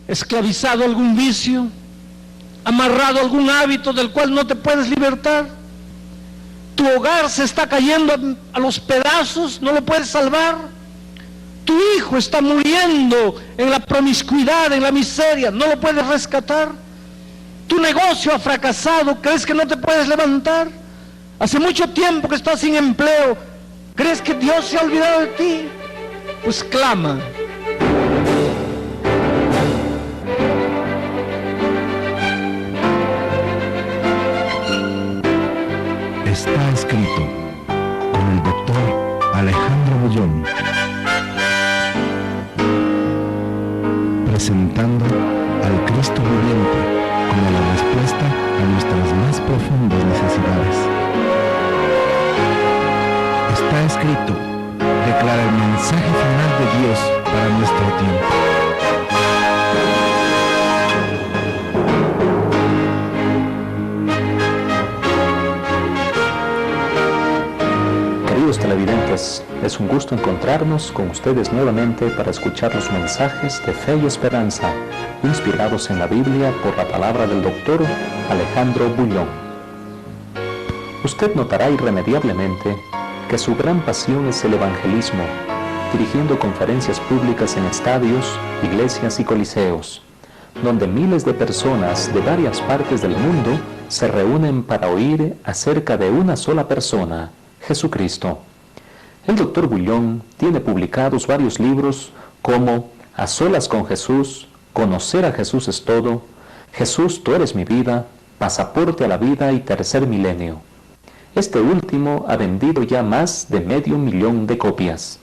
esclavizado a algún vicio, amarrado a algún hábito del cual no te puedes libertar. Tu hogar se está cayendo a los pedazos, no lo puedes salvar. Tu hijo está muriendo en la promiscuidad, en la miseria, no lo puedes rescatar. Tu negocio ha fracasado, crees que no te puedes levantar. Hace mucho tiempo que estás sin empleo, crees que Dios se ha olvidado de ti. Pues clama. Está escrito, con el doctor Alejandro Bullón, presentando al Cristo viviente como la respuesta a nuestras más profundas necesidades. Está escrito, declara el mensaje final de Dios para nuestro tiempo. Queridos televidentes, es un gusto encontrarnos con ustedes nuevamente para escuchar los mensajes de fe y esperanza, inspirados en la Biblia por la palabra del doctor Alejandro Bullón. Usted notará irremediablemente que su gran pasión es el evangelismo, dirigiendo conferencias públicas en estadios, iglesias y coliseos, donde miles de personas de varias partes del mundo se reúnen para oír acerca de una sola persona, Jesucristo. El doctor Bullón tiene publicados varios libros como A solas con Jesús, Conocer a Jesús es todo, Jesús, tú eres mi vida, Pasaporte a la vida y Tercer Milenio. Este último ha vendido ya más de 500,000 de copias.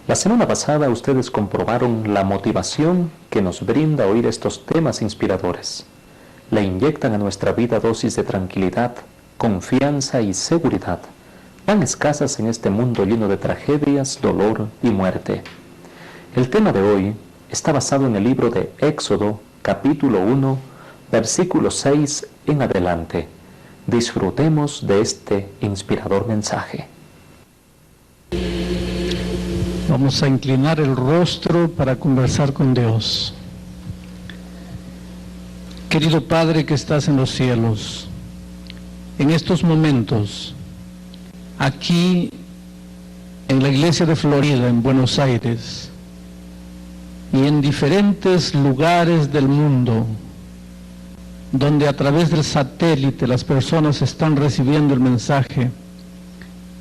La semana pasada ustedes comprobaron la motivación que nos brinda oír estos temas inspiradores. Le inyectan a nuestra vida dosis de tranquilidad, confianza y seguridad, tan escasas en este mundo lleno de tragedias, dolor y muerte. El tema de hoy está basado en el libro de Éxodo, capítulo 1, versículo 6 en adelante. Disfrutemos de este inspirador mensaje. Vamos a inclinar el rostro para conversar con Dios. Querido Padre que estás en los cielos, en estos momentos, aquí en la iglesia de Florida, en Buenos Aires, y en diferentes lugares del mundo, donde a través del satélite las personas están recibiendo el mensaje,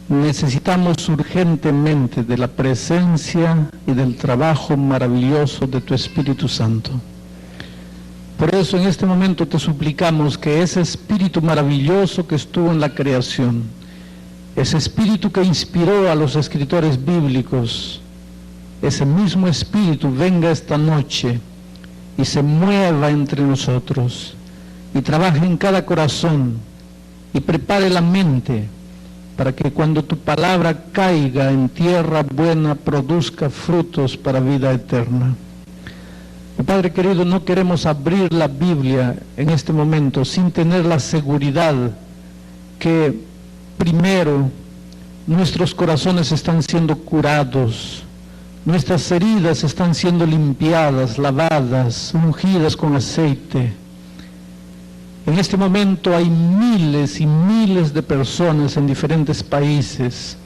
necesitamos urgentemente de la presencia y del trabajo maravilloso de tu Espíritu Santo. Por eso en este momento te suplicamos que ese Espíritu maravilloso que estuvo en la creación, ese Espíritu que inspiró a los escritores bíblicos, ese mismo Espíritu venga esta noche y se mueva entre nosotros y trabaje en cada corazón y prepare la mente para que cuando tu palabra caiga en tierra buena produzca frutos para vida eterna. Padre querido, no queremos abrir la Biblia en este momento sin tener la seguridad que primero nuestros corazones están siendo curados, nuestras heridas están siendo limpiadas, lavadas, ungidas con aceite. En este momento hay miles y miles de personas en diferentes países,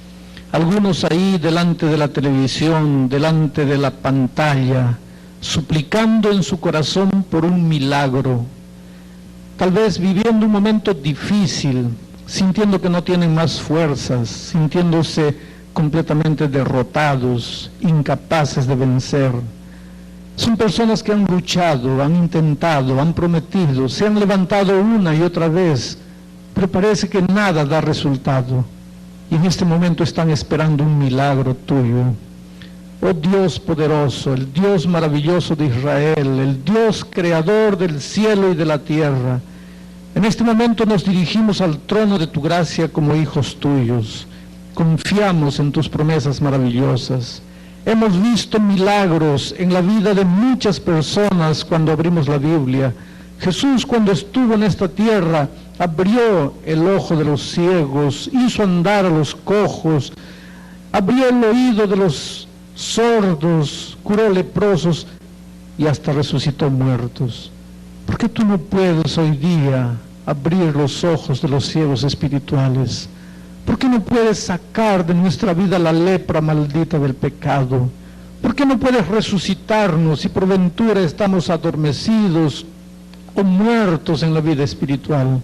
algunos ahí delante de la televisión, delante de la pantalla, suplicando en su corazón por un milagro, tal vez viviendo un momento difícil, sintiendo que no tienen más fuerzas, sintiéndose completamente derrotados, incapaces de vencer. Son personas que han luchado, han intentado, han prometido, se han levantado una y otra vez, pero parece que nada da resultado. Y en este momento están esperando un milagro tuyo. Oh Dios poderoso, el Dios maravilloso de Israel, el Dios creador del cielo y de la tierra. En este momento nos dirigimos al trono de tu gracia como hijos tuyos. Confiamos en tus promesas maravillosas. Hemos visto milagros en la vida de muchas personas cuando abrimos la Biblia. Jesús, cuando estuvo en esta tierra, abrió el ojo de los ciegos, hizo andar a los cojos, abrió el oído de los sordos. curó leprosos y hasta resucitó muertos. ¿Por qué tú no puedes hoy día abrir los ojos de los ciegos espirituales? ¿Por qué no puedes sacar de nuestra vida la lepra maldita del pecado? ¿Por qué no puedes resucitarnos si por ventura estamos adormecidos o muertos en la vida espiritual?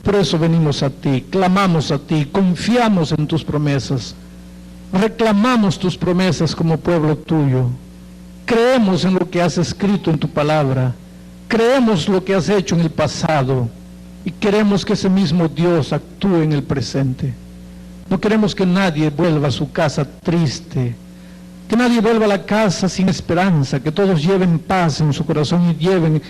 Por eso venimos a ti, clamamos a ti, confiamos en tus promesas, reclamamos tus promesas como pueblo tuyo, creemos en lo que has escrito en tu palabra, creemos lo que has hecho en el pasado y queremos que ese mismo Dios actúe en el presente. No queremos que nadie vuelva a su casa triste, que nadie vuelva a la casa sin esperanza, que todos lleven paz en su corazón y lleven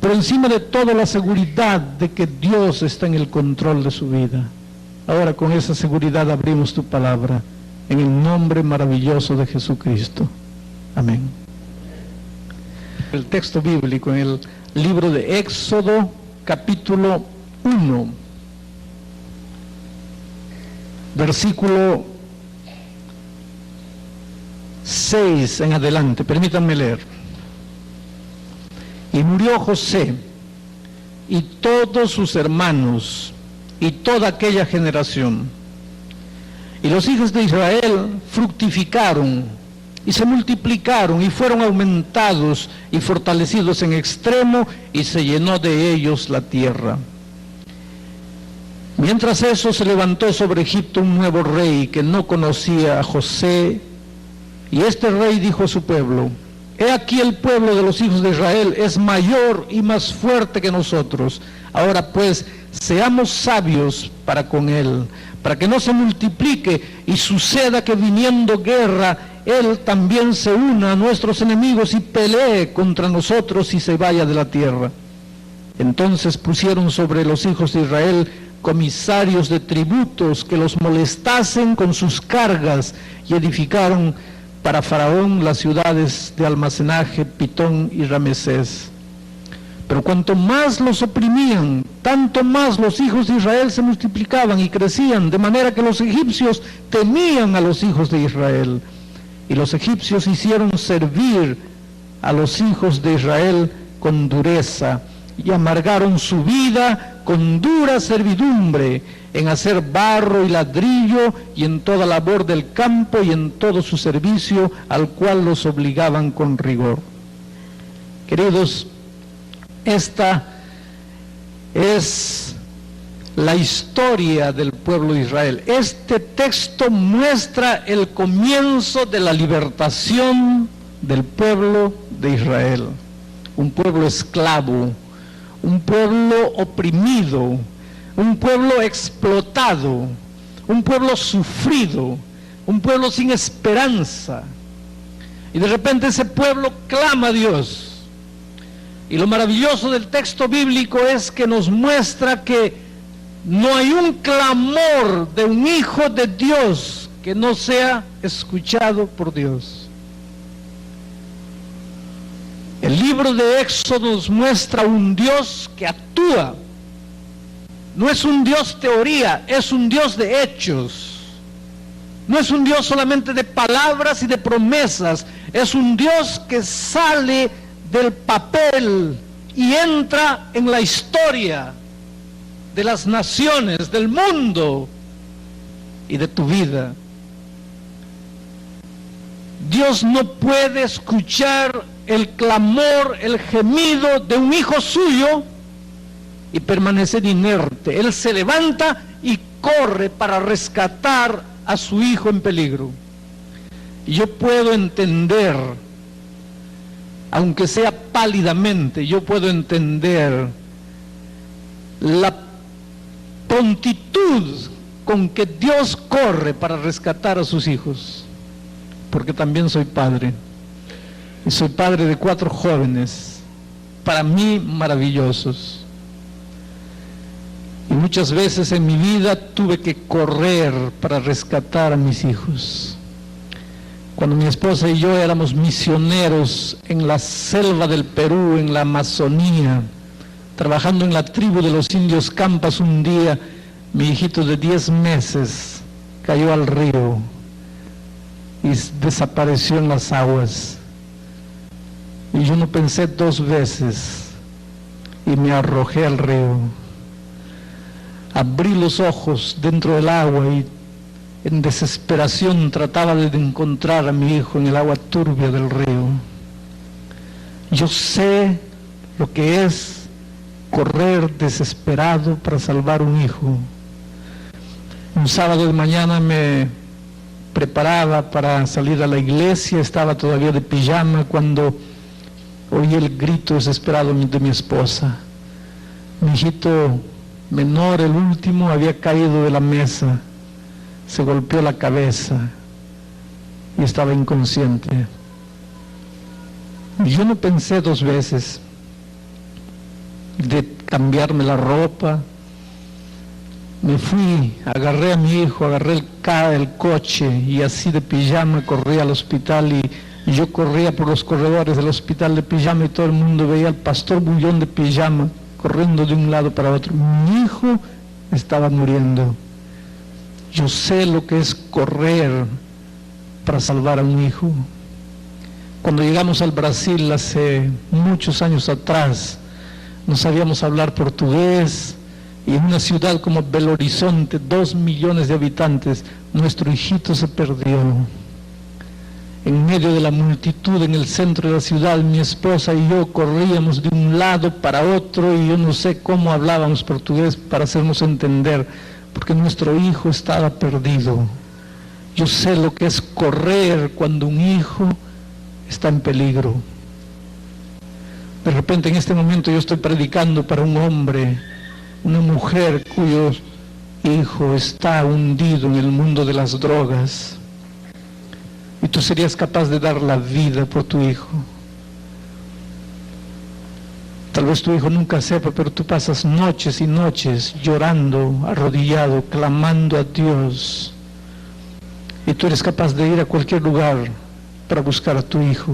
por encima de todo la seguridad de que Dios está en el control de su vida. Ahora con esa seguridad abrimos tu palabra, en el nombre maravilloso de Jesucristo. Amén. El texto bíblico en el libro de Éxodo, capítulo 1, versículo 6 en adelante, permítanme leer. Y murió José y todos sus hermanos y toda aquella generación. Y los hijos de Israel fructificaron y se multiplicaron y fueron aumentados y fortalecidos en extremo, y se llenó de ellos la tierra. Mientras eso, se levantó sobre Egipto un nuevo rey que no conocía a José, y este rey dijo a su pueblo: he aquí el pueblo de los hijos de Israel es mayor y más fuerte que nosotros. Ahora pues, seamos sabios para con él, para que no se multiplique y suceda que viniendo guerra, él también se una a nuestros enemigos y pelee contra nosotros y se vaya de la tierra. Entonces pusieron sobre los hijos de Israel comisarios de tributos que los molestasen con sus cargas, y edificaron para Faraón las ciudades de almacenaje, Pitón y Ramesés. Pero cuanto más los oprimían, tanto más los hijos de Israel se multiplicaban y crecían, de manera que los egipcios temían a los hijos de Israel. Y los egipcios hicieron servir a los hijos de Israel con dureza, y amargaron su vida con dura servidumbre, en hacer barro y ladrillo, y en toda labor del campo, y en todo su servicio, al cual los obligaban con rigor. Queridos, esta es la historia del pueblo de Israel. Este texto muestra el comienzo de la libertación del pueblo de Israel. Un pueblo esclavo, un pueblo oprimido, un pueblo explotado, un pueblo sufrido, un pueblo sin esperanza. Y de repente ese pueblo clama a Dios. Y lo maravilloso del texto bíblico es que nos muestra que no hay un clamor de un hijo de Dios que no sea escuchado por Dios. El libro de Éxodo nos muestra un Dios que actúa. No es un Dios teoría, es un Dios de hechos. No es un Dios solamente de palabras y de promesas, es un Dios que sale del papel y entra en la historia de las naciones, del mundo y de tu vida. Dios no puede escuchar el clamor, el gemido de un hijo suyo y permanecer inerte. Él se levanta y corre para rescatar a su hijo en peligro. Y yo puedo entender, aunque sea pálidamente, yo puedo entender la prontitud con que Dios corre para rescatar a sus hijos, porque también soy padre, y soy padre de 4 jóvenes, para mí maravillosos, y muchas veces en mi vida tuve que correr para rescatar a mis hijos. Cuando mi esposa y yo éramos misioneros en la selva del Perú, en la Amazonía, trabajando en la tribu de los indios Campas, un día mi hijito de 10 meses cayó al río y desapareció en las aguas. Y yo no pensé 2 veces y me arrojé al río. Abrí los ojos dentro del agua y en desesperación trataba de encontrar a mi hijo en el agua turbia del río. Yo sé lo que es correr desesperado para salvar un hijo. Un sábado de mañana me preparaba para salir a la iglesia, estaba todavía de pijama cuando oí el grito desesperado de mi esposa. Mi hijito menor, el último, había caído de la mesa, se golpeó la cabeza y estaba inconsciente. Y yo no pensé 2 veces de cambiarme la ropa. Me fui, agarré a mi hijo, agarré el coche y así de pijama corrí al hospital y yo corría por los corredores del hospital de pijama y todo el mundo veía al pastor Bullón de pijama corriendo de un lado para otro. Mi hijo estaba muriendo. Yo sé lo que es correr para salvar a un hijo. Cuando llegamos al Brasil hace muchos años atrás, no sabíamos hablar portugués, y en una ciudad como Belo Horizonte, 2 millones de habitantes, nuestro hijito se perdió. En medio de la multitud, en el centro de la ciudad, mi esposa y yo corríamos de un lado para otro y yo no sé cómo hablábamos portugués para hacernos entender, porque nuestro hijo estaba perdido. Yo sé lo que es correr cuando un hijo está en peligro. De repente en este momento yo estoy predicando para un hombre, una mujer cuyo hijo está hundido en el mundo de las drogas. Y tú serías capaz de dar la vida por tu hijo. Tal vez tu hijo nunca sepa, pero tú pasas noches y noches llorando, arrodillado, clamando a Dios. Y tú eres capaz de ir a cualquier lugar para buscar a tu hijo.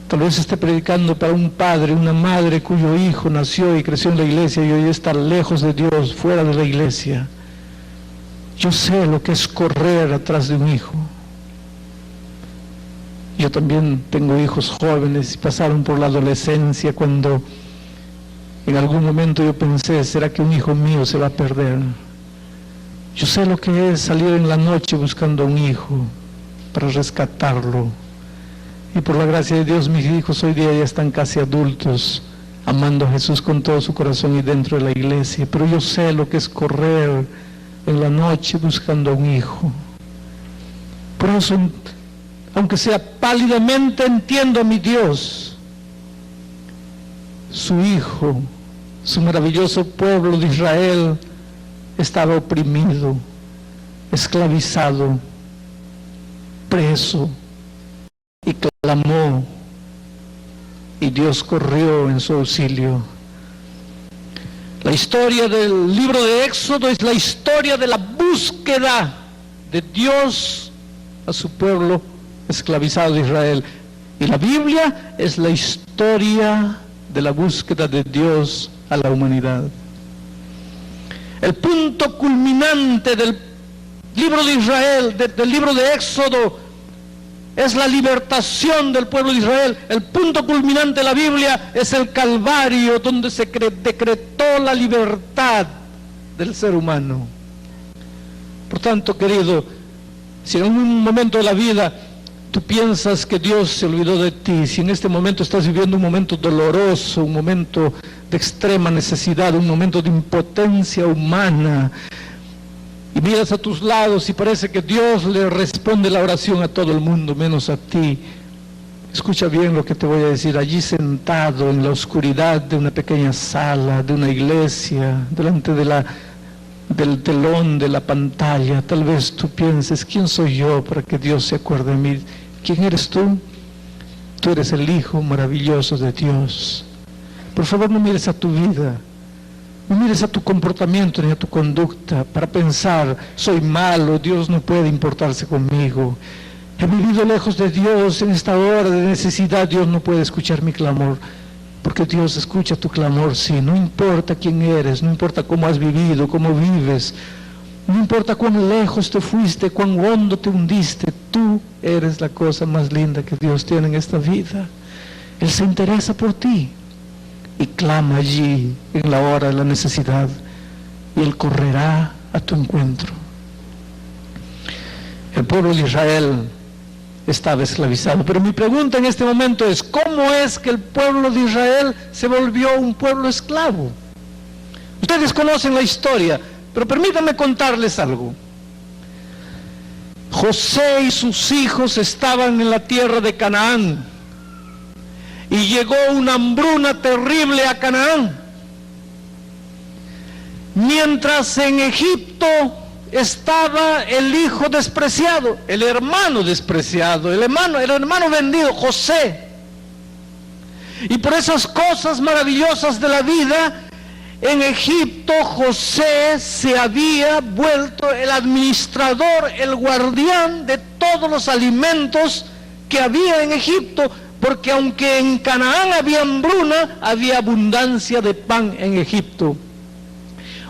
Tal vez esté predicando para un padre, una madre cuyo hijo nació y creció en la iglesia y hoy está lejos de Dios, fuera de la iglesia. Yo sé lo que es correr atrás de un hijo. Yo también tengo hijos jóvenes y pasaron por la adolescencia cuando en algún momento yo pensé, ¿será que un hijo mío se va a perder? Yo sé lo que es salir en la noche buscando a un hijo para rescatarlo. Y por la gracia de Dios, mis hijos hoy día ya están casi adultos, amando a Jesús con todo su corazón y dentro de la iglesia. Pero yo sé lo que es correr en la noche buscando a un hijo. Por eso, aunque sea pálidamente, entiendo a mi Dios. Su hijo, su maravilloso pueblo de Israel, estaba oprimido, esclavizado, preso, y clamó, y Dios corrió en su auxilio. La historia del libro de Éxodo es la historia de la búsqueda de Dios a su pueblo esclavizado de Israel. Y la Biblia es la historia de la búsqueda de Dios a la humanidad. El punto culminante del libro de Israel, del libro de Éxodo, es la libertación del pueblo de Israel. El punto culminante de la Biblia es el Calvario, donde se decretó la libertad del ser humano. Por tanto, querido, si en un momento de la vida tú piensas que Dios se olvidó de ti, si en este momento estás viviendo un momento doloroso, un momento de extrema necesidad, un momento de impotencia humana, y miras a tus lados y parece que Dios le responde la oración a todo el mundo, menos a ti, escucha bien lo que te voy a decir. Allí sentado en la oscuridad de una pequeña sala, de una iglesia, delante del telón de la pantalla, tal vez tú pienses, ¿quién soy yo para que Dios se acuerde de mí? ¿Quién eres tú? Tú eres el Hijo maravilloso de Dios. Por favor, no mires a tu vida, no mires a tu comportamiento ni a tu conducta para pensar, soy malo, Dios no puede importarse conmigo. He vivido lejos de Dios, en esta hora de necesidad Dios no puede escuchar mi clamor. Porque Dios escucha tu clamor, sí, no importa quién eres, no importa cómo has vivido, cómo vives, no importa cuán lejos te fuiste, cuán hondo te hundiste, tú eres la cosa más linda que Dios tiene en esta vida. Él se interesa por ti y clama allí en la hora de la necesidad, y Él correrá a tu encuentro. El pueblo de Israel estaba esclavizado, pero mi pregunta en este momento es: ¿cómo es que el pueblo de Israel se volvió un pueblo esclavo? Ustedes conocen la historia, pero permítanme contarles algo. José y sus hijos estaban en la tierra de Canaán, y llegó una hambruna terrible a Canaán. Mientras en Egipto estaba el hijo despreciado, el hermano despreciado, el hermano vendido, José. Y por esas cosas maravillosas de la vida, en Egipto José se había vuelto el administrador, el guardián de todos los alimentos que había en Egipto, porque aunque en Canaán había hambruna, había abundancia de pan en Egipto.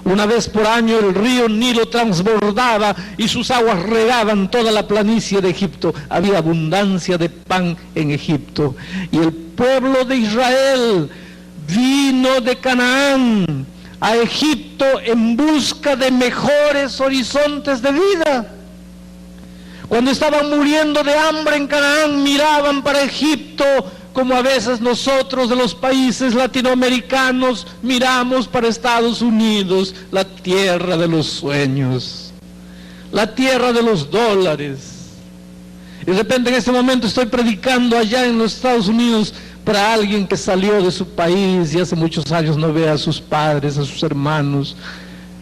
Una vez por año el río Nilo transbordaba y sus aguas regaban toda la planicie de Egipto. Había abundancia de pan en Egipto. Y el pueblo de Israel vino de Canaán a Egipto en busca de mejores horizontes de vida. Cuando estaban muriendo de hambre en Canaán, miraban para Egipto, como a veces nosotros de los países latinoamericanos miramos para Estados Unidos, la tierra de los sueños, la tierra de los dólares. Y de repente en este momento estoy predicando allá en los Estados Unidos para alguien que salió de su país y hace muchos años no ve a sus padres, a sus hermanos.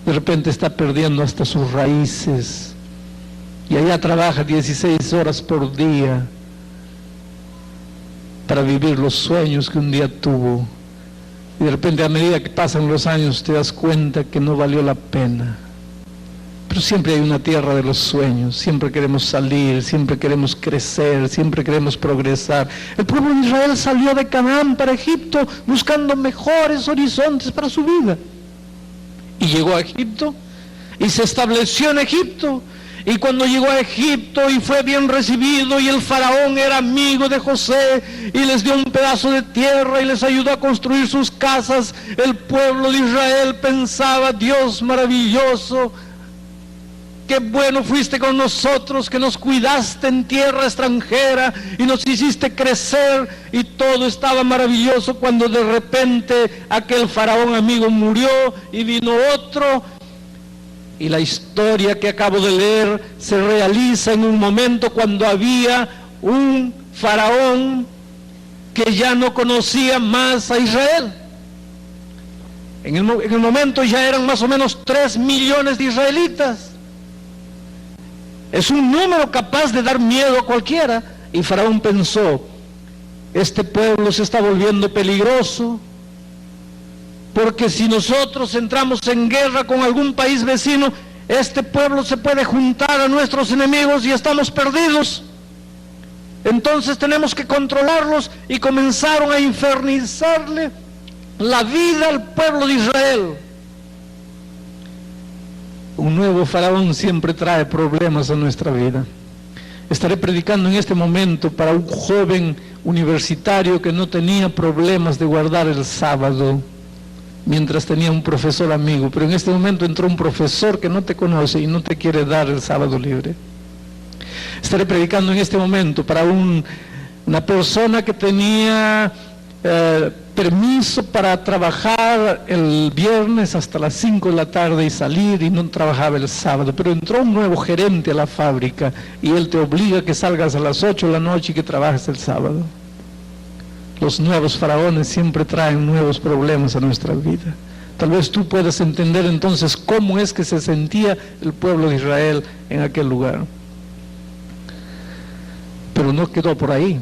De repente está perdiendo hasta sus raíces. Y allá trabaja 16 horas por día para vivir los sueños que un día tuvo. Y de repente a medida que pasan los años te das cuenta que no valió la pena. Pero siempre hay una tierra de los sueños, siempre queremos salir, siempre queremos crecer, siempre queremos progresar. El pueblo de Israel salió de Canaán para Egipto buscando mejores horizontes para su vida. Y llegó a Egipto y se estableció en Egipto. Y cuando llegó a Egipto y fue bien recibido, y el faraón era amigo de José y les dio un pedazo de tierra y les ayudó a construir sus casas, el pueblo de Israel pensaba: Dios maravilloso, qué bueno fuiste con nosotros, que nos cuidaste en tierra extranjera y nos hiciste crecer, y todo estaba maravilloso, cuando de repente aquel faraón amigo murió y vino otro. Y la historia que acabo de leer se realiza en un momento cuando había un faraón que ya no conocía más a Israel. En el momento ya eran más o menos 3 millones de israelitas. Es un número capaz de dar miedo a cualquiera. Y Faraón pensó: este pueblo se está volviendo peligroso, porque si nosotros entramos en guerra con algún país vecino, este pueblo se puede juntar a nuestros enemigos y estamos perdidos. Entonces tenemos que controlarlos, y comenzaron a infernizarle la vida al pueblo de Israel. Un nuevo faraón siempre trae problemas a nuestra vida. Estaré predicando en este momento para un joven universitario que no tenía problemas de guardar el sábado, mientras tenía un profesor amigo, pero en este momento entró un profesor que no te conoce y no te quiere dar el sábado libre. Estaré predicando en este momento para una persona que tenía permiso para trabajar el viernes hasta las 5 de la tarde y salir, y no trabajaba el sábado, pero entró un nuevo gerente a la fábrica y él te obliga a que salgas a las 8 de la noche y que trabajes el sábado. Los nuevos faraones siempre traen nuevos problemas a nuestra vida. Tal vez tú puedas entender entonces cómo es que se sentía el pueblo de Israel en aquel lugar. Pero no quedó por ahí.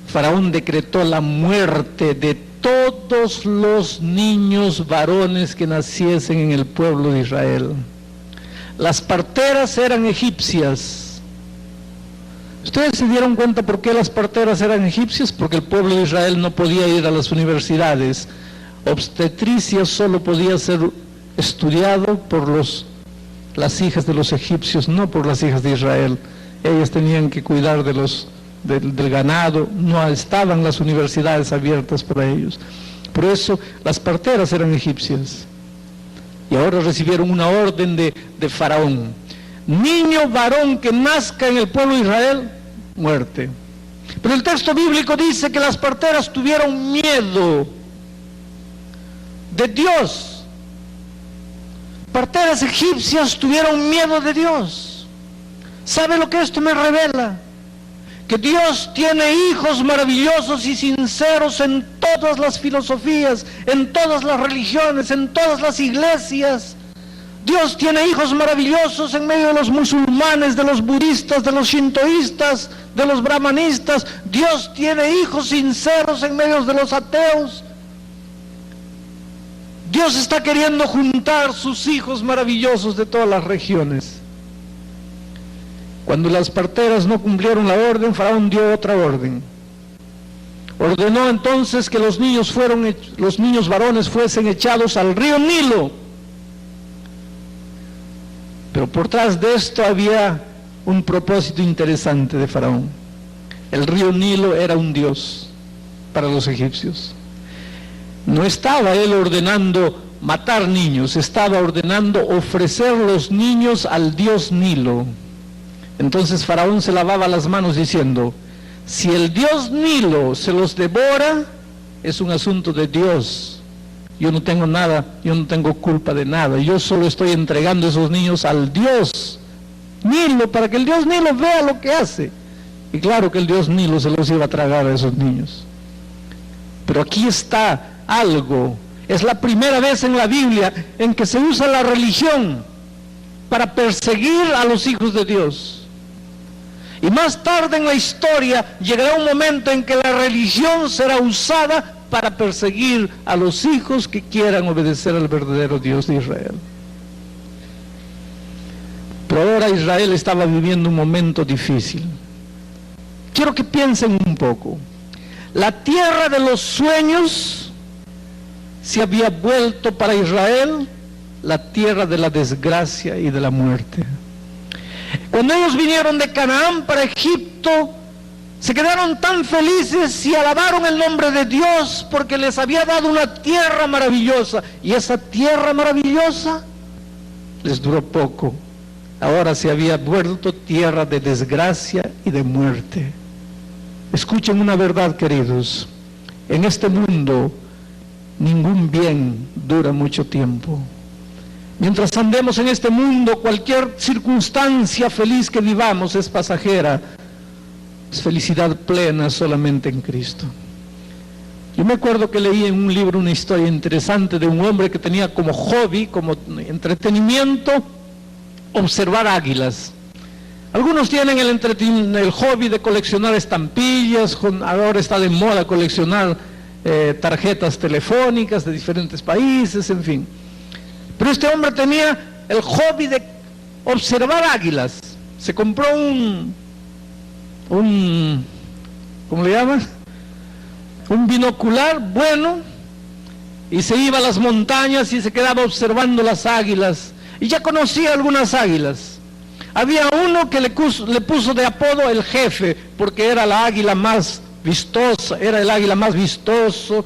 Faraón decretó la muerte de todos los niños varones que naciesen en el pueblo de Israel. Las parteras eran egipcias. ¿Ustedes se dieron cuenta por qué las parteras eran egipcias? Porque el pueblo de Israel no podía ir a las universidades. Obstetricia solo podía ser estudiado por las hijas de los egipcios, no por las hijas de Israel. Ellas tenían que cuidar de los del ganado, no estaban las universidades abiertas para ellos. Por eso las parteras eran egipcias. Y ahora recibieron una orden de Faraón: niño varón que nazca en el pueblo de Israel, muerte. Pero el texto bíblico dice que las parteras tuvieron miedo de Dios. Parteras egipcias tuvieron miedo de Dios. ¿Sabe lo que esto me revela? Que Dios tiene hijos maravillosos y sinceros en todas las filosofías, en todas las religiones, en todas las iglesias. Dios tiene hijos maravillosos en medio de los musulmanes, de los budistas, de los shintoístas, de los brahmanistas. Dios tiene hijos sinceros en medio de los ateos. Dios está queriendo juntar sus hijos maravillosos de todas las regiones. Cuando las parteras no cumplieron la orden, Faraón dio otra orden. Ordenó entonces que los niños varones fuesen echados al río Nilo. Pero por detrás de esto había un propósito interesante de Faraón. El río Nilo era un dios para los egipcios. No estaba él ordenando matar niños, estaba ordenando ofrecer los niños al dios Nilo. Entonces Faraón se lavaba las manos diciendo: si el dios Nilo se los devora, es un asunto de Dios. Yo no tengo nada, yo no tengo culpa de nada. Yo solo estoy entregando esos niños al dios Nilo, para que el dios Nilo vea lo que hace. Y claro que el dios Nilo se los iba a tragar a esos niños. Pero aquí está algo. Es la primera vez en la Biblia en que se usa la religión para perseguir a los hijos de Dios. Y más tarde en la historia llegará un momento en que la religión será usada para perseguir a los hijos que quieran obedecer al verdadero Dios de Israel. Pero ahora Israel estaba viviendo un momento difícil. Quiero que piensen un poco. La tierra de los sueños se había vuelto para Israel la tierra de la desgracia y de la muerte. Cuando ellos vinieron de Canaán para Egipto, se quedaron tan felices y alabaron el nombre de Dios porque les había dado una tierra maravillosa. Y esa tierra maravillosa les duró poco. Ahora se había vuelto tierra de desgracia y de muerte. Escuchen una verdad, queridos. En este mundo, ningún bien dura mucho tiempo. Mientras andemos en este mundo, cualquier circunstancia feliz que vivamos es pasajera. Es felicidad plena solamente en Cristo. Yo me acuerdo que leí en un libro una historia interesante de un hombre que tenía como hobby, como entretenimiento, observar águilas. Algunos tienen el hobby de coleccionar estampillas, ahora está de moda coleccionar tarjetas telefónicas de diferentes países, en fin. Pero este hombre tenía el hobby de observar águilas. Se compró ¿cómo le llaman? Un binocular bueno, y se iba a las montañas y se quedaba observando las águilas, y ya conocía algunas águilas. Había uno que le puso de apodo el jefe, porque era la águila más vistosa, era el águila más vistosa,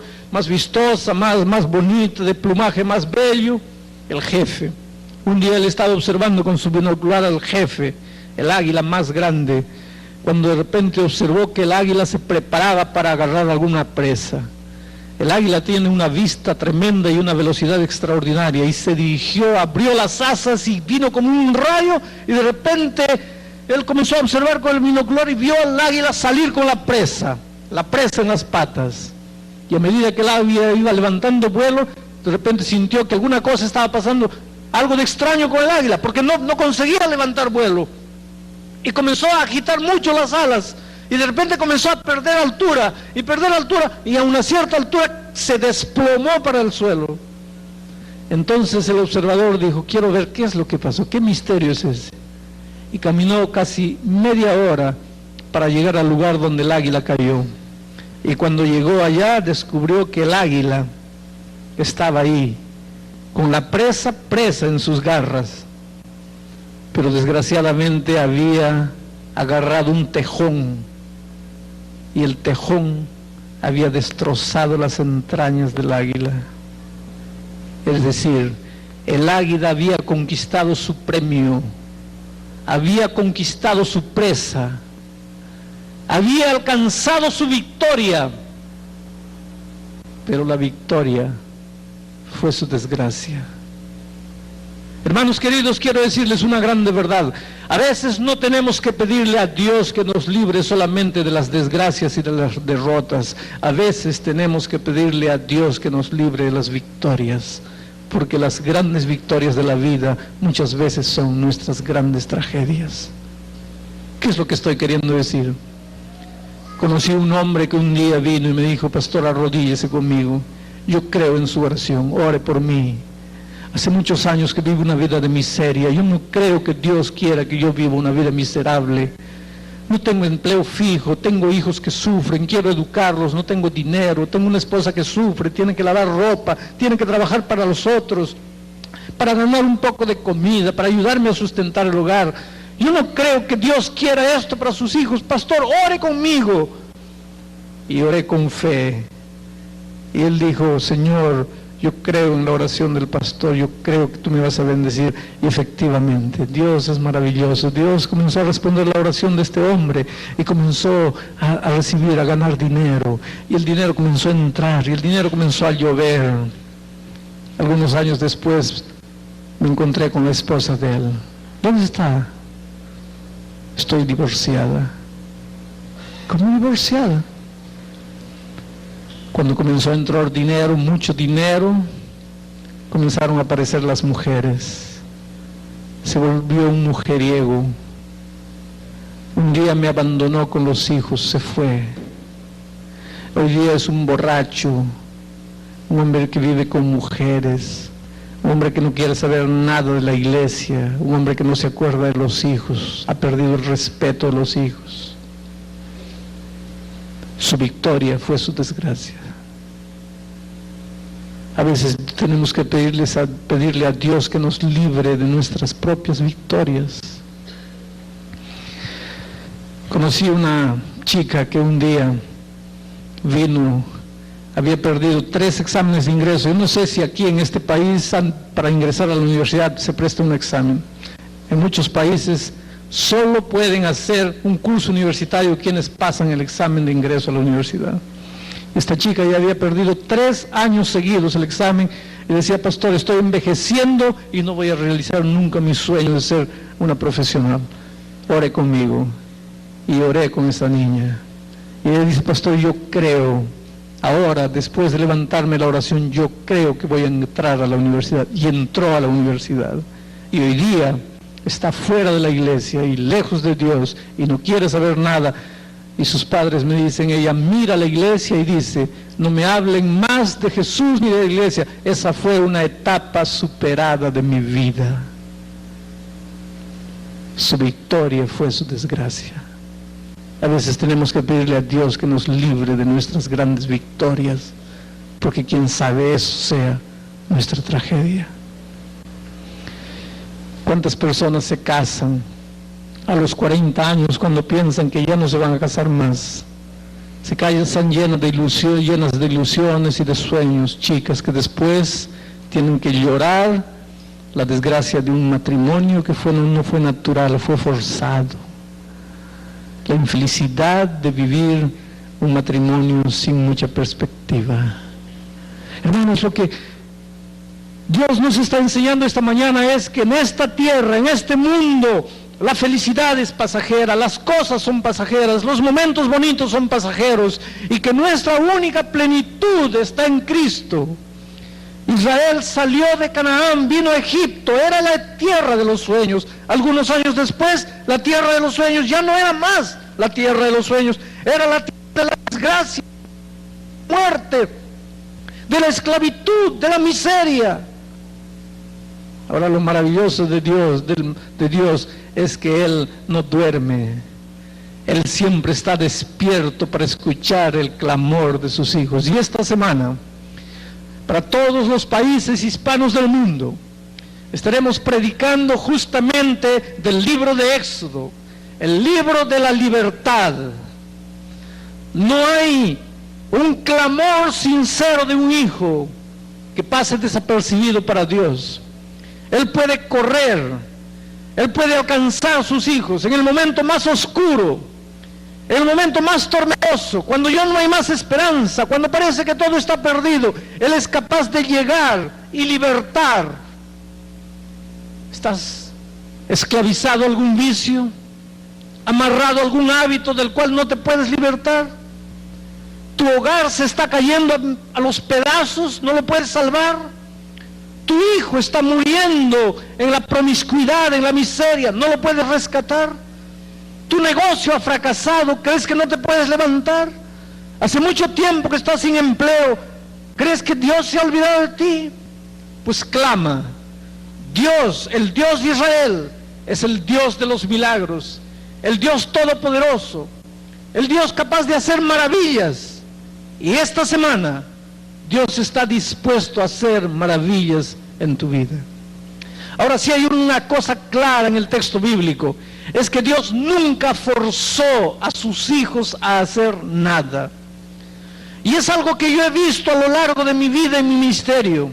más bonita, de plumaje más bello, el jefe. Un día él estaba observando con su binocular al jefe, el águila más grande, cuando de repente observó que el águila se preparaba para agarrar alguna presa. El águila tiene una vista tremenda y una velocidad extraordinaria, y se dirigió, abrió las asas y vino como un rayo, y de repente él comenzó a observar con el binocular y vio al águila salir con la presa en las patas. Y a medida que el águila iba levantando vuelo, de repente sintió que alguna cosa estaba pasando, algo de extraño con el águila, porque no conseguía levantar vuelo. Y comenzó a agitar mucho las alas, y de repente comenzó a perder altura, y a una cierta altura se desplomó para el suelo. Entonces el observador dijo: quiero ver qué es lo que pasó, qué misterio es ese. Y caminó casi media hora para llegar al lugar donde el águila cayó. Y cuando llegó allá, descubrió que el águila estaba ahí, con la presa en sus garras. Pero desgraciadamente había agarrado un tejón y el tejón había destrozado las entrañas del águila. Es decir, el águila había conquistado su premio, había conquistado su presa, había alcanzado su victoria, pero la victoria fue su desgracia. Hermanos queridos, quiero decirles una grande verdad. A veces no tenemos que pedirle a Dios que nos libre solamente de las desgracias y de las derrotas. A veces tenemos que pedirle a Dios que nos libre de las victorias, porque las grandes victorias de la vida muchas veces son nuestras grandes tragedias. ¿Qué es lo que estoy queriendo decir? Conocí a un hombre que un día vino y me dijo: pastor, arrodíllese conmigo, yo creo en su oración, ore por mí. Hace muchos años que vivo una vida de miseria, yo no creo que Dios quiera que yo viva una vida miserable. No tengo empleo fijo, tengo hijos que sufren, quiero educarlos, no tengo dinero, tengo una esposa que sufre, tiene que lavar ropa, tiene que trabajar para los otros, para ganar un poco de comida, para ayudarme a sustentar el hogar. Yo no creo que Dios quiera esto para sus hijos. Pastor, ore conmigo. Y oré con fe. Y él dijo: Señor, yo creo en la oración del pastor, yo creo que tú me vas a bendecir. Y efectivamente, Dios es maravilloso. Dios comenzó a responder la oración de este hombre y comenzó a recibir, a ganar dinero. Y el dinero comenzó a entrar y el dinero comenzó a llover. Algunos años después me encontré con la esposa de él. ¿Dónde está? Estoy divorciada. ¿Cómo divorciada? Cuando comenzó a entrar dinero, mucho dinero, comenzaron a aparecer las mujeres. Se volvió un mujeriego. Un día me abandonó con los hijos, se fue. Hoy día es un borracho, un hombre que vive con mujeres, un hombre que no quiere saber nada de la iglesia, un hombre que no se acuerda de los hijos, ha perdido el respeto de los hijos. Su victoria fue su desgracia. A veces tenemos que pedirle a Dios que nos libre de nuestras propias victorias. Conocí una chica que un día vino, había perdido 3 exámenes de ingreso. Yo no sé si aquí en este país para ingresar a la universidad se presta un examen. En muchos países solo pueden hacer un curso universitario quienes pasan el examen de ingreso a la universidad. Esta chica ya había perdido 3 años seguidos el examen y decía: pastor, estoy envejeciendo y no voy a realizar nunca mi sueño de ser una profesional. Ore conmigo. Y oré con esta niña. Y ella dice: pastor, yo creo, ahora después de levantarme la oración, yo creo que voy a entrar a la universidad. Y entró a la universidad. Y hoy día está fuera de la iglesia y lejos de Dios y no quiere saber nada. Y sus padres me dicen: ella mira la iglesia y dice: no me hablen más de Jesús ni de la iglesia. Esa fue una etapa superada de mi vida. Su victoria fue su desgracia. A veces tenemos que pedirle a Dios que nos libre de nuestras grandes victorias, porque quién sabe eso sea nuestra tragedia. ¿Cuántas personas se casan a los 40 años cuando piensan que ya no se van a casar más? Se casan llenas de ilusiones y de sueños, chicas que después tienen que llorar la desgracia de un matrimonio que no fue natural, fue forzado. La infelicidad de vivir un matrimonio sin mucha perspectiva. Hermanos, lo que Dios nos está enseñando esta mañana es que en esta tierra, en este mundo, la felicidad es pasajera, las cosas son pasajeras, los momentos bonitos son pasajeros, y que nuestra única plenitud está en Cristo. Israel salió de Canaán, vino a Egipto, era la tierra de los sueños. Algunos años después, la tierra de los sueños ya no era más la tierra de los sueños, era la tierra de la desgracia, de la muerte, de la esclavitud, de la miseria. Ahora lo maravilloso de Dios es que Él no duerme. Él siempre está despierto para escuchar el clamor de sus hijos. Y esta semana, para todos los países hispanos del mundo, estaremos predicando justamente del libro de Éxodo, el libro de la libertad. No hay un clamor sincero de un hijo que pase desapercibido para Dios. Él puede correr, Él puede alcanzar a sus hijos en el momento más oscuro, en el momento más tormentoso, cuando ya no hay más esperanza, cuando parece que todo está perdido. Él es capaz de llegar y libertar. ¿Estás esclavizado a algún vicio? ¿Amarrado a algún hábito del cual no te puedes libertar? ¿Tu hogar se está cayendo a los pedazos? ¿No lo puedes salvar? ¿Tu hijo está muriendo en la promiscuidad, en la miseria? ¿No lo puedes rescatar? ¿Tu negocio ha fracasado? ¿Crees que no te puedes levantar? Hace mucho tiempo que estás sin empleo. ¿Crees que Dios se ha olvidado de ti? Pues clama. Dios, el Dios de Israel, es el Dios de los milagros, el Dios todopoderoso, el Dios capaz de hacer maravillas. Y esta semana Dios está dispuesto a hacer maravillas en tu vida. Ahora, si hay una cosa clara en el texto bíblico, es que Dios nunca forzó a sus hijos a hacer nada. Y es algo que yo he visto a lo largo de mi vida y mi ministerio.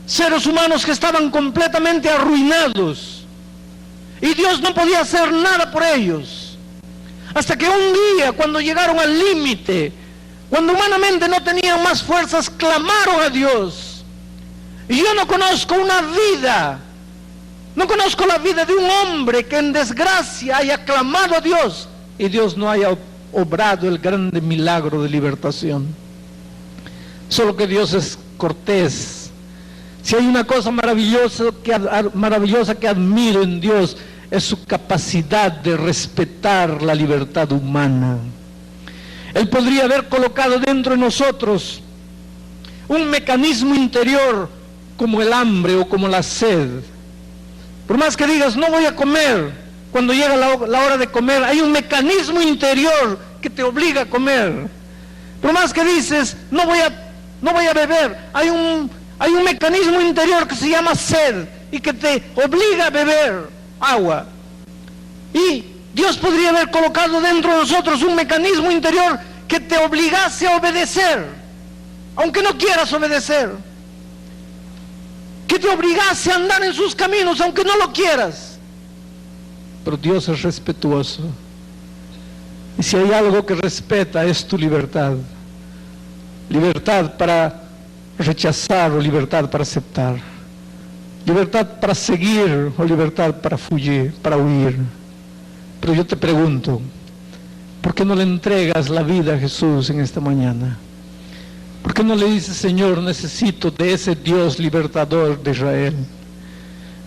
Seres humanos que estaban completamente arruinados y Dios no podía hacer nada por ellos. Hasta que un día, cuando llegaron al límite, cuando humanamente no tenían más fuerzas, clamaron a Dios. Y yo no conozco una vida, no conozco la vida de un hombre que en desgracia haya clamado a Dios y Dios no haya obrado el grande milagro de libertación. Solo que Dios es cortés. Si hay una cosa maravillosa que admiro en Dios, es su capacidad de respetar la libertad humana. Él podría haber colocado dentro de nosotros un mecanismo interior como el hambre o como la sed. Por más que digas, no voy a comer, cuando llega la hora de comer, hay un mecanismo interior que te obliga a comer. Por más que dices, no voy a beber, hay un mecanismo interior que se llama sed y que te obliga a beber agua. Y Dios podría haber colocado dentro de nosotros un mecanismo interior que te obligase a obedecer, aunque no quieras obedecer. Que te obligase a andar en sus caminos, aunque no lo quieras. Pero Dios es respetuoso. Y si hay algo que respeta, es tu libertad. Libertad para rechazar o libertad para aceptar. Libertad para seguir o libertad para fugir, para huir. Pero yo te pregunto, ¿por qué no le entregas la vida a Jesús en esta mañana? ¿Por qué no le dices, Señor, necesito de ese Dios libertador de Israel?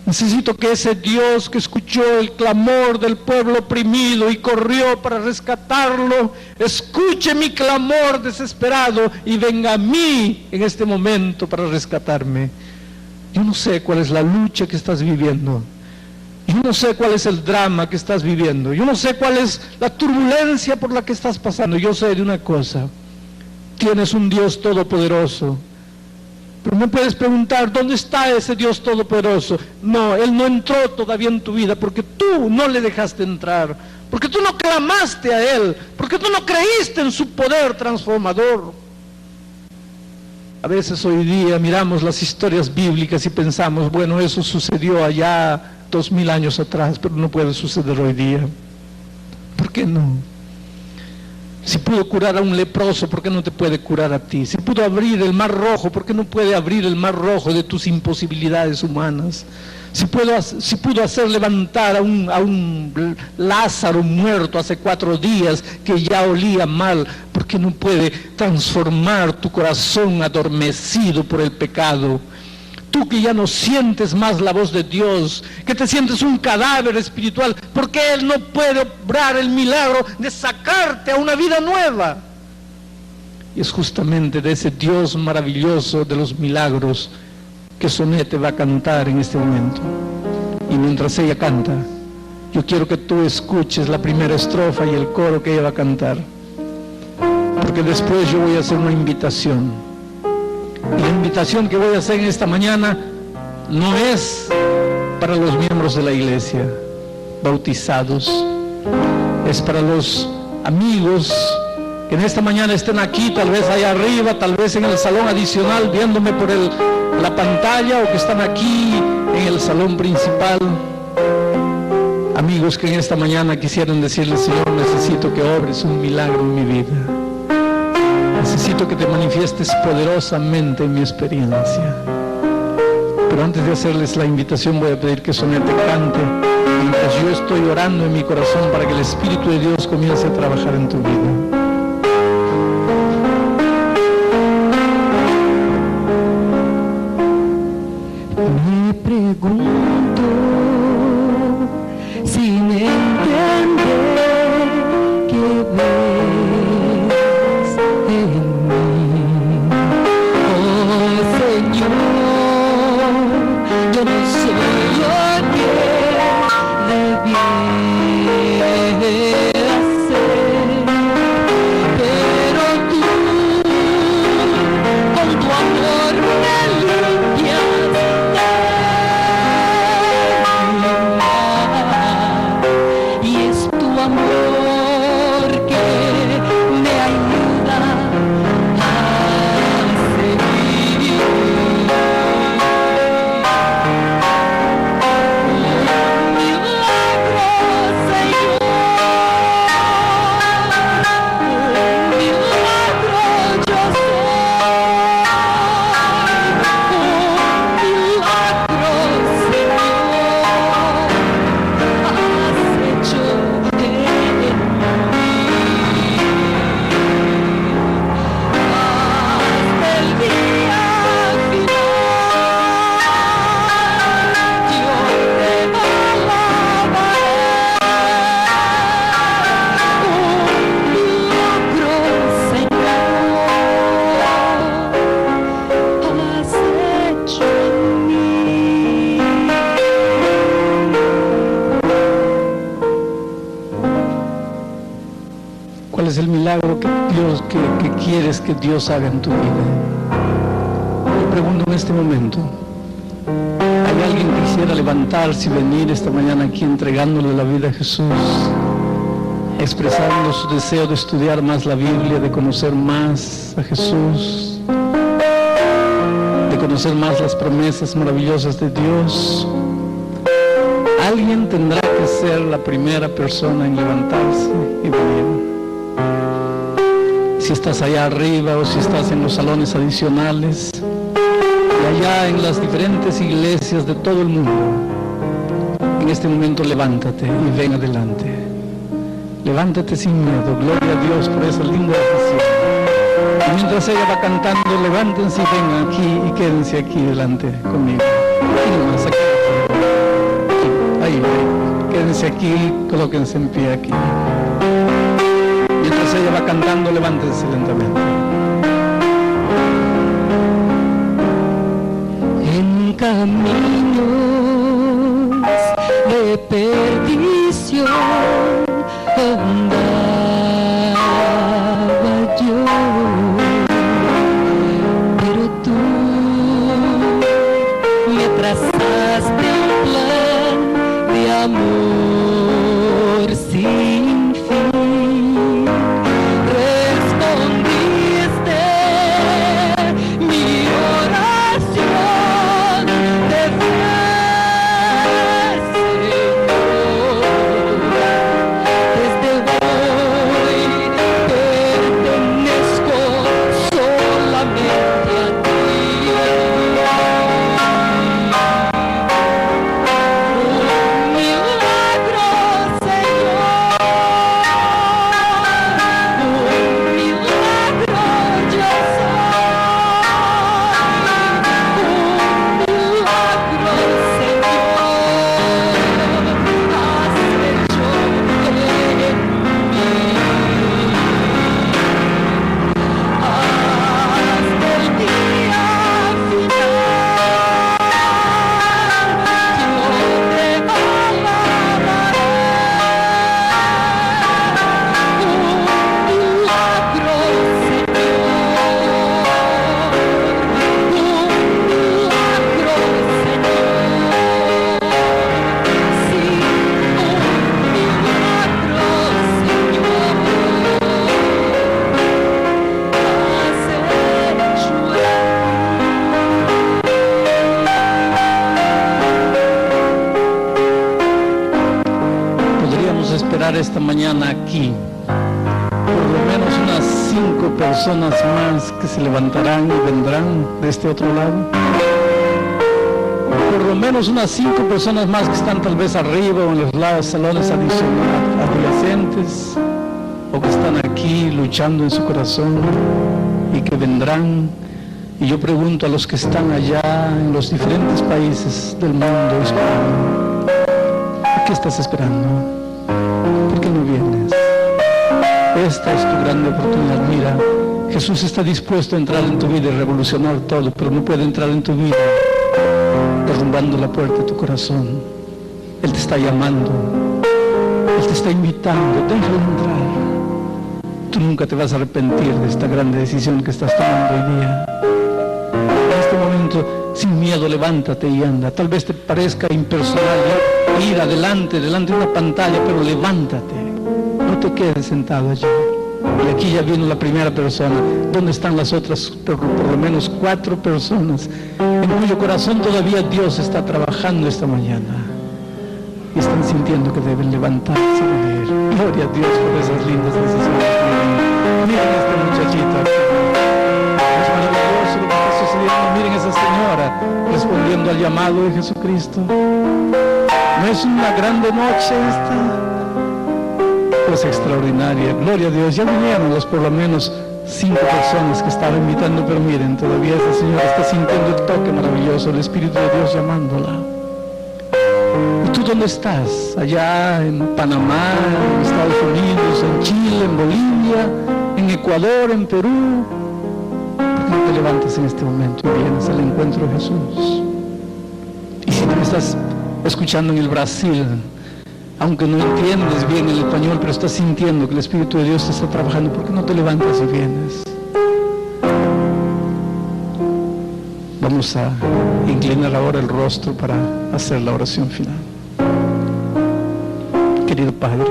Necesito que ese Dios que escuchó el clamor del pueblo oprimido y corrió para rescatarlo, escuche mi clamor desesperado y venga a mí en este momento para rescatarme. Yo no sé cuál es la lucha que estás viviendo. Yo no sé cuál es el drama que estás viviendo. Yo no sé cuál es la turbulencia por la que estás pasando. Yo sé de una cosa. Tienes un Dios todopoderoso. Pero me puedes preguntar, ¿dónde está ese Dios todopoderoso? No, Él no entró todavía en tu vida porque tú no le dejaste entrar, porque tú no clamaste a Él, porque tú no creíste en su poder transformador. A veces hoy día miramos las historias bíblicas y pensamos, bueno, eso sucedió allá 2000 años atrás, pero no puede suceder hoy día. ¿Por qué no? Si pudo curar a un leproso, ¿por qué no te puede curar a ti? Si pudo abrir el mar rojo, ¿por qué no puede abrir el mar rojo de tus imposibilidades humanas? Si pudo hacer levantar a un Lázaro muerto hace 4 días que ya olía mal, ¿por qué no puede transformar tu corazón adormecido por el pecado? Tú que ya no sientes más la voz de Dios, que te sientes un cadáver espiritual, ¿por qué Él no puede obrar el milagro de sacarte a una vida nueva? Y es justamente de ese Dios maravilloso de los milagros que Sonete va a cantar en este momento. Y mientras ella canta, yo quiero que tú escuches la primera estrofa y el coro que ella va a cantar, porque después yo voy a hacer una invitación. Y la invitación que voy a hacer en esta mañana no es para los miembros de la iglesia bautizados, es para los amigos que en esta mañana estén aquí, tal vez allá arriba, tal vez en el salón adicional, viéndome por la pantalla, o que están aquí en el salón principal. Amigos que en esta mañana quisieran decirle: Señor, necesito que obres un milagro en mi vida. Necesito que te manifiestes poderosamente en mi experiencia. Pero antes de hacerles la invitación, voy a pedir que Sonete cante mientras yo estoy orando en mi corazón para que el Espíritu de Dios comience a trabajar en tu vida. Me pregunto si me entiendes que ves en mí. Oh Señor, yo no soy quien debiera ser, pero tú con tu amor me limpias y es tu amor que me ayuda a seguir. Un milagro, Señor, un milagro yo soy, un milagro, Señor, has hecho en mí. Hasta el día final, yo te alabaré. Un milagro, Señor, has hecho en mí. ¿Cuál es el milagro que quieres que Dios haga en tu vida? Yo pregunto en este momento: ¿hay alguien que quisiera levantarse y venir esta mañana aquí entregándole la vida a Jesús, expresando su deseo de estudiar más la Biblia, de conocer más a Jesús, de conocer más las promesas maravillosas de Dios? Alguien tendrá que ser la primera persona en levantarse y venir. Si estás allá arriba o si estás en los salones adicionales y allá en las diferentes iglesias de todo el mundo, en este momento levántate y ven adelante. Levántate sin miedo. Gloria a Dios por esa linda decisión. Y mientras ella va cantando, levántense y vengan aquí y quédense aquí delante conmigo. Aquí nomás, aquí. Ahí, quédense aquí, colóquense en pie aquí. Mientras ella va cantando, levántense lentamente. En caminos de perdición andaba yo, pero tú me trazaste un plan de amor sin fin. Respondiste mi oración de fe, Señor. Desde hoy esta mañana aquí por lo menos unas 5 personas más que se levantarán y vendrán de este otro lado. Por lo menos unas 5 personas más que están tal vez arriba o en los lados, salones adyacentes, o que están aquí luchando en su corazón y que vendrán. Y yo pregunto a los que están allá en los diferentes países del mundo hispano, ¿qué estás esperando? ¿Por qué no vienes? Esta es tu grande oportunidad. Mira, Jesús está dispuesto a entrar en tu vida y revolucionar todo, pero no puede entrar en tu vida derrumbando la puerta de tu corazón. Él te está llamando, Él te está invitando, déjalo entrar. Tú nunca te vas a arrepentir de esta grande decisión que estás tomando hoy día. En este momento, sin miedo, levántate y anda. Tal vez te parezca impersonal ir adelante de una pantalla, pero levántate. No te quedes sentado allí. Y aquí ya vino la primera persona. ¿Dónde están las otras, por lo menos 4 personas en cuyo corazón todavía Dios está trabajando esta mañana? Y están sintiendo que deben levantarse y venir. Gloria a Dios por esas lindas decisiones. Miren a este muchachito aquí. Es maravilloso lo que está sucediendo. Miren a esa señora respondiendo al llamado de Jesucristo. ¿No es una grande noche esta? Pues extraordinaria. Gloria a Dios. Ya vinieron los por lo menos 5 personas que estaba invitando, pero miren, todavía esta señora está sintiendo el toque maravilloso, el Espíritu de Dios llamándola. ¿Y tú dónde estás? Allá en Panamá, en Estados Unidos, en Chile, en Bolivia, en Ecuador, en Perú. ¿Por qué no te levantas en este momento y vienes al encuentro de Jesús? Y si me estás escuchando en el Brasil, aunque no entiendes bien el español, pero estás sintiendo que el Espíritu de Dios te está trabajando, ¿por qué no te levantas y vienes? Vamos a inclinar ahora el rostro para hacer la oración final. Querido Padre,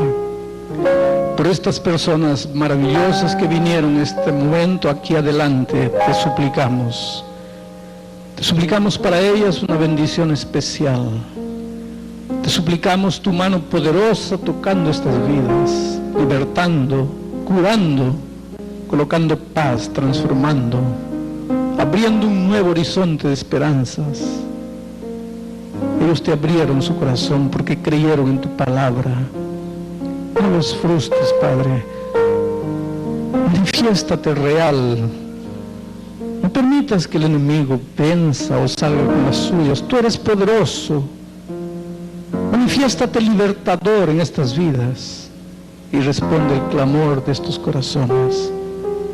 por estas personas maravillosas que vinieron en este momento aquí adelante, te suplicamos para ellas una bendición especial. Te suplicamos tu mano poderosa tocando estas vidas, libertando, curando, colocando paz, transformando, abriendo un nuevo horizonte de esperanzas. Ellos te abrieron su corazón porque creyeron en tu palabra. No los frustres, Padre. Manifiéstate real. No permitas que el enemigo venza o salga con las suyas. Tú eres poderoso. Manifiéstate libertador en estas vidas y responde el clamor de estos corazones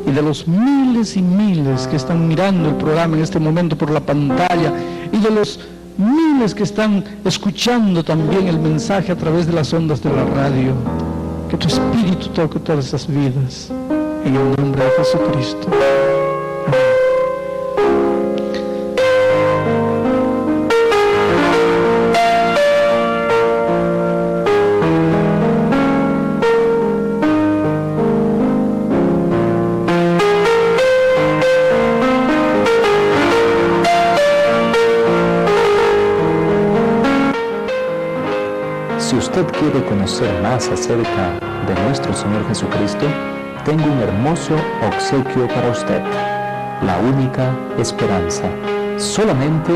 y de los miles y miles que están mirando el programa en este momento por la pantalla y de los miles que están escuchando también el mensaje a través de las ondas de la radio. Que tu Espíritu toque todas esas vidas en el nombre de Jesucristo. Si usted quiere conocer más acerca de nuestro Señor Jesucristo, tengo un hermoso obsequio para usted. La única esperanza. Solamente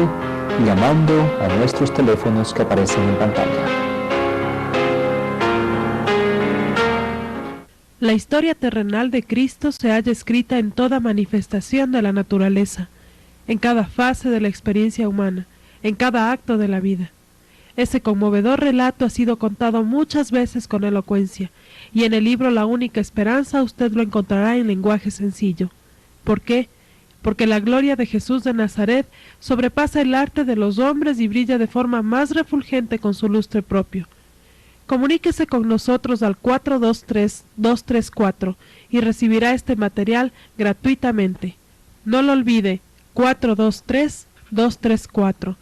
llamando a nuestros teléfonos que aparecen en pantalla. La historia terrenal de Cristo se halla escrita en toda manifestación de la naturaleza, en cada fase de la experiencia humana, en cada acto de la vida. Ese conmovedor relato ha sido contado muchas veces con elocuencia, y en el libro La única esperanza usted lo encontrará en lenguaje sencillo. ¿Por qué? Porque la gloria de Jesús de Nazaret sobrepasa el arte de los hombres y brilla de forma más refulgente con su lustre propio. Comuníquese con nosotros al 423-234 y recibirá este material gratuitamente. No lo olvide, 423-234.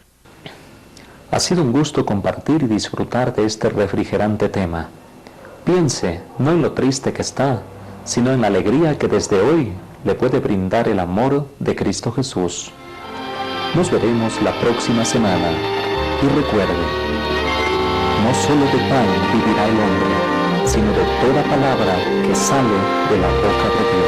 Ha sido un gusto compartir y disfrutar de este refrigerante tema. Piense no en lo triste que está, sino en la alegría que desde hoy le puede brindar el amor de Cristo Jesús. Nos veremos la próxima semana y recuerde, no solo de pan vivirá el hombre, sino de toda palabra que sale de la boca de Dios.